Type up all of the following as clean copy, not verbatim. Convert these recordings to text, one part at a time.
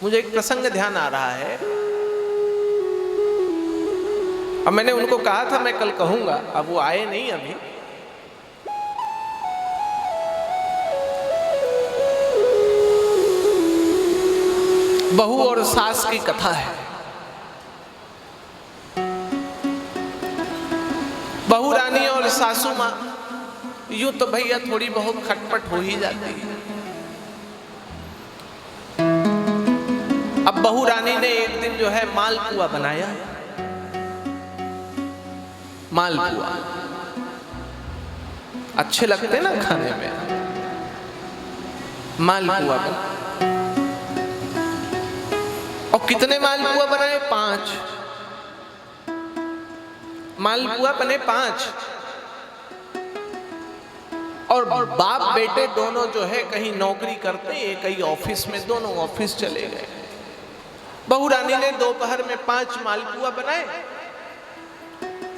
मुझे एक प्रसंग ध्यान आ रहा है। अब मैंने उनको कहा था मैं कल कहूंगा, अब वो आए नहीं अभी। बहू और सास की कथा है। बहू रानी और सासू माँ, यूं तो भैया थोड़ी बहुत खटपट हो ही जाती है। अब बहू रानी ने एक दिन जो है मालपुआ बनाया। मालपुआ अच्छे लगते ना खाने में। मालपुआ बना, और कितने मालपुआ बनाए? 5 मालपुआ बने 5। और बाप बेटे दोनों जो है कहीं नौकरी करते हैं, कहीं ऑफिस में, दोनों ऑफिस चले गए। बहू रानी ने दोपहर में 5 मालपुआ बनाए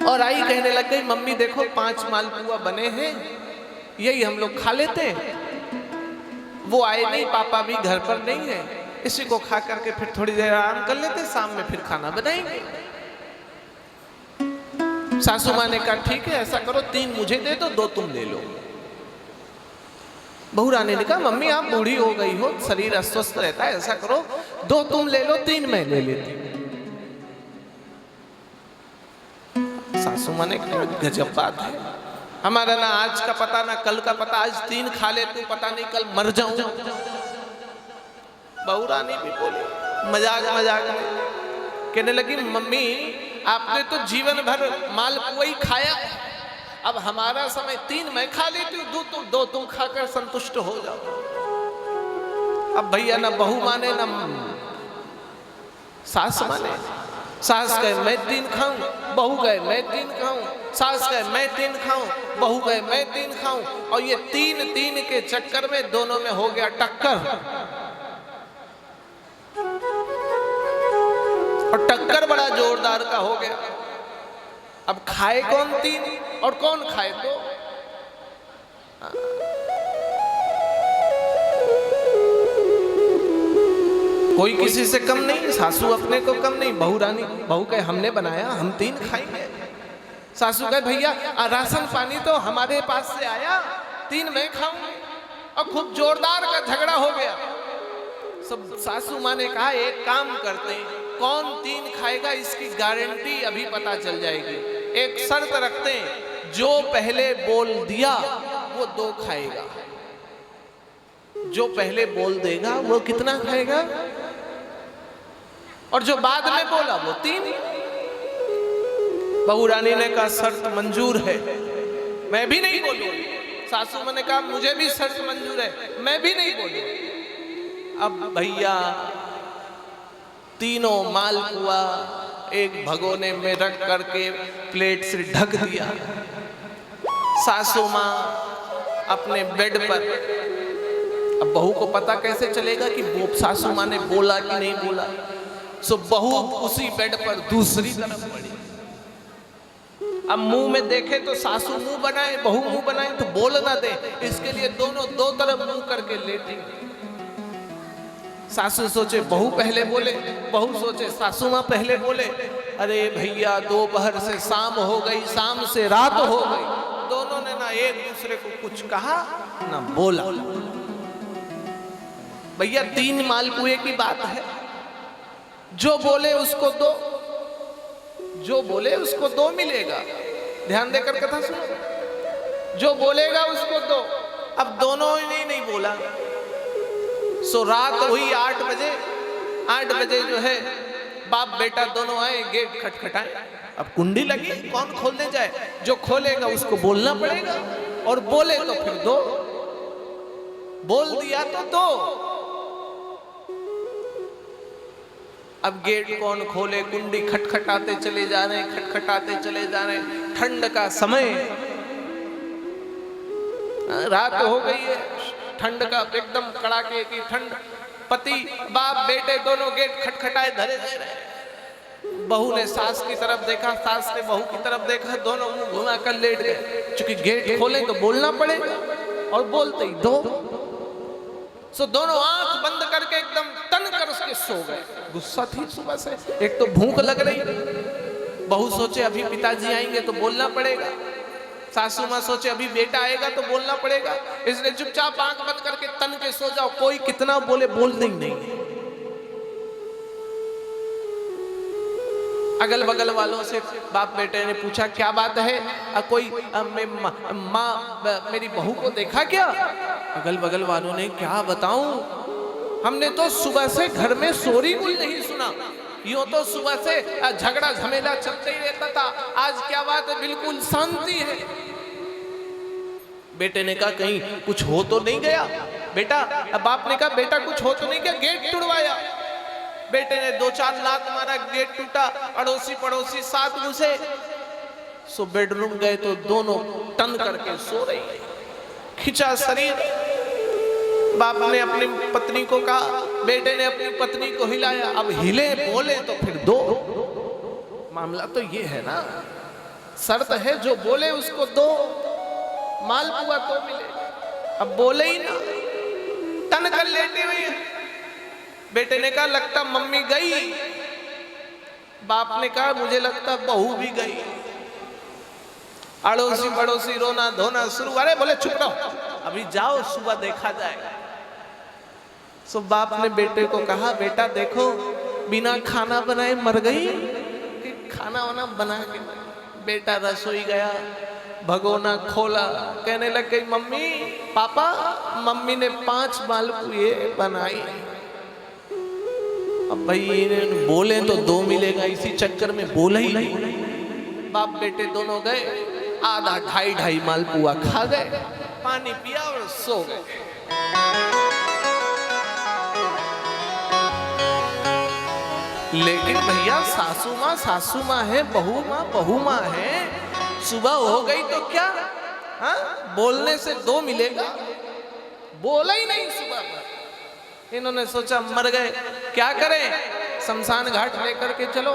और आई कहने लग गई, मम्मी देखो 5 मालपुआ बने हैं, यही हम लोग खा लेते हैं। वो आए नहीं, पापा भी घर पर नहीं है, इसी को खा करके फिर थोड़ी देर आराम कर लेते, शाम में फिर खाना बनाएंगे। सासू माँ ने कहा ठीक है, ऐसा करो 3 मुझे दे दो, 2 तुम ले लो। बहू रानी ने कहा मम्मी आप बूढ़ी हो गई हो, शरीर अस्वस्थ रहता है, ऐसा करो 2 तुम ले लो, 3 मैं ले लेती हूँ। सासू माँ ने कहा गजब बात है, हमारा ना आज का पता ना कल का पता, आज 3 खा ले तू, पता नहीं कल मर जाऊं। बहू रानी भी बोली मजाक में, कहने लगी मम्मी आपने तो जीवन भर मालपुआ ही खाया, अब हमारा समय 3 मैं खा लेती हूँ, 2 तुम खाकर संतुष्ट हो जाओ। अब भैया ना बहू माने ना सास माने। सास कहे मैं 3 खाऊं, बहू कहे मैं 3 खाऊं, सास कहे मैं 3 खाऊं, बहू कहे मैं 3 खाऊं, और ये 3 के चक्कर में दोनों में हो गया टक्कर। और टक्कर बड़ा जोरदार का हो गया। अब खाए कौन 3 और कौन खाए 2? कोई किसी से कम नहीं, सासू अपने को कम नहीं। बहू कहे हमने बनाया, हम 3 खाएंगे। सासू कहे भैया राशन पानी तो हमारे पास से आया, 3 मैं खाऊंगी। और खूब जोरदार का झगड़ा हो गया। सब सासू माँ ने कहा एक काम करते हैं, कौन 3 खाएगा इसकी गारंटी अभी पता चल जाएगी। एक शर्त रखते हैं, जो पहले बोल दिया वो 2 खाएगा, जो पहले बोल देगा वो कितना खाएगा, और जो बाद में बोला वो 3। बहू रानी ने कहा शर्त मंजूर है, मैं भी नहीं बोलूंगी। सासू माँ ने कहा मुझे भी शर्त मंजूर है, मैं भी नहीं बोलूंगी। अब भैया 3 मालपुआ एक भगोने में रख करके प्लेट से ढक दिया। सासू माँ अपने बेड पर। अब बहू को पता कैसे चलेगा कि सासू माँ ने बोला कि नहीं बोला? सो बहू उसी बेड पर दूसरी तरफ पड़ी। अब मुंह में देखे तो सासू मुंह बनाए, बहू मुंह बनाए तो बोल ना दे, इसके लिए दोनों 2 तरफ मुंह करके लेटी। सासू सोचे बहू पहले बोले, बहू सोचे सासू माँ पहले बोले। अरे भैया दोपहर से शाम हो गई, शाम से रात हो गई, दोनों ने ना एक दूसरे को कुछ कहा ना बोला। भैया 3 मालपुए की बात है, जो बोले उसको 2, जो बोले उसको 2 मिलेगा। ध्यान देकर कथा सुनो, जो बोलेगा उसको 2। अब दोनों ने नहीं बोला। सो रात हुई 8 बजे। 8 बजे जो है बाप बेटा दोनों आए, गेट खटखटाए। अब कुंडी लगी, कौन खोलने जाए? जो खोलेगा उसको बोलना पड़ेगा, और बोले तो फिर 2, बोल दिया तो 2। अब गेट कौन खोले? कुंडी खटखटाते चले जा रहे, खटखटाते चले जा रहे। ठंड का समय, रात हो गई है, ठंड का एकदम कड़ाके की ठंड। पति बाप बेटे दोनों गेट खटखटाए धरे दे रहे। बहू ने सास की तरफ देखा, सास ने बहू की तरफ देखा, दोनों मुंह घुमा कर लेट गए। चूंकि गेट खोले तो बोलना पड़ेगा, और बोलते ही 2। सो दोनों आंख बंद करके एकदम तन कर उसके सो गए। गुस्सा थी सुबह से, एक तो भूख लग रही, बहू सोचे अभी पिताजी आएंगे तो बोलना पड़ेगा, सासू माँ सोचे अभी बेटा आएगा तो बोलना पड़ेगा, इसलिए चुपचाप आंख बंद करके तन के सो जाओ, कोई कितना बोले बोलने ही नहीं। अगल बगल वालों से बाप बेटे ने पूछा क्या बात है, कोई माँ मेरी बहू को देखा क्या? अगल बगल वालों ने क्या बताऊं, हमने तो सुबह से घर में शोरी गुल नहीं सुना, यूं तो सुबह से झगड़ा झमेला चलते ही रहता था, आज क्या बात है बिल्कुल शांति है। बेटे ने कहा कहीं कुछ हो तो नहीं गया बेटा? बाप ने कहा बेटा कुछ हो तो नहीं गया? गेट तोड़वाया, बेटे ने 2-4 लात मारा, गेट टूटा, अड़ोसी पड़ोसी साथ घुसे। सो बेडरूम गए तो दोनों टन करके सो रही, खिंचा शरीर। बाप ने अपनी पत्नी को कहा, बेटे ने अपनी पत्नी को हिलाया, अब हिले बोले तो फिर दो। मामला तो ये है ना, शर्त है जो बोले उसको दो, मालपुआ तो मिले। अब बोले ही ना, टन कर लेटे हुए। बेटे ने कहा लगता मम्मी गई, बाप ने कहा मुझे लगता बहू भी गई। अड़ोसी पड़ोसी रोना धोना शुरू, अरे बोले चुप रहो अभी जाओ सुबह देखा जाएगा। सो बाप ने बेटे को कहा बेटा देखो बिना खाना बनाए मर गई कि खाना वाना बना के। बेटा रसोई गया, भगोना खोला, कहने लग गई मम्मी पापा मम्मी ने 5 मालपुए बनाई। अब भाई बोले तो 2 मिलेगा, इसी चक्कर में बोला ही नहीं। बाप बेटे दोनों गए, आधा 2.5 मालपुआ खा गए, पानी पिया और सो गए। लेकिन भैया सासू माँ है, बहू माँ है, सुबह हो गई तो क्या? हाँ बोलने से 2 मिलेगा, बोला ही नहीं सुबह पर। इन्होंने सोचा मर गए, क्या करें, शमशान घाट लेकर के चलो।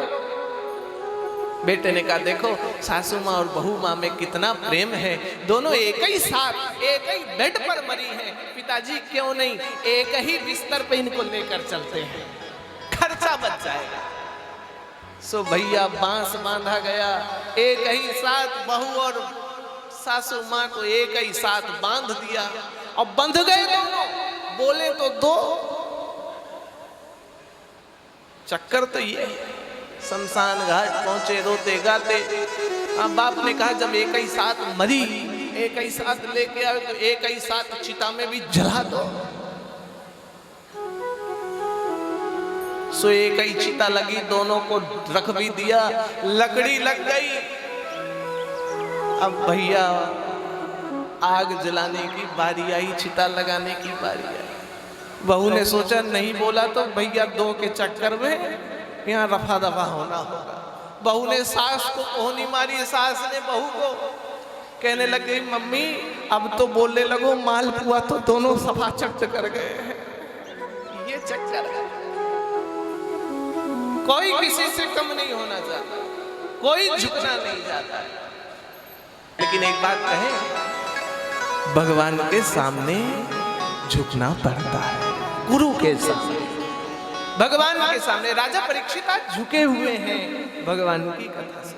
बेटे ने कहा देखो सासू माँ और बहू माँ में कितना प्रेम है, दोनों एक ही साथ एक ही बेड पर मरी हैं, पिताजी क्यों नहीं एक ही बिस्तर पे इनको लेकर चलते हैं, खर्चा बच जाएगा। सो भैया बांस बांधा गया, एक ही साथ बहू और सासू माँ को एक ही साथ बांध दिया और बंध गए दोनों, बोले तो 2। चक्कर तो ये, शमशान घाट पहुंचे रोते गाते। अब बाप ने कहा जब एक ही साथ मरी, एक ही साथ लेके आए तो एक ही साथ चिता में भी जला दो। सो एक ही चिता लगी, दोनों को रख भी दिया, लकड़ी लग गई। अब भैया आग जलाने की बारी आई, चिता लगाने की बारी आई। बहू ने सोचा नहीं बोला तो भैया 2 के चक्कर में यहाँ रफा दफा होना होगा। बहू ने सास को कोहनी मारी, सास ने बहू को, कहने लग गई मम्मी अब तो बोलने लगो, मालपुआ तो दोनों सफा चट कर गए हैं। ये चक्कर है, कोई किसी से कम नहीं होना चाहता, कोई झुकना नहीं चाहता। लेकिन एक बात कहें, भगवान के सामने झुकना पड़ता है, गुरु के सामने, भगवान के सामने। राजा परीक्षित आज झुके हुए हैं भगवान की कथा से।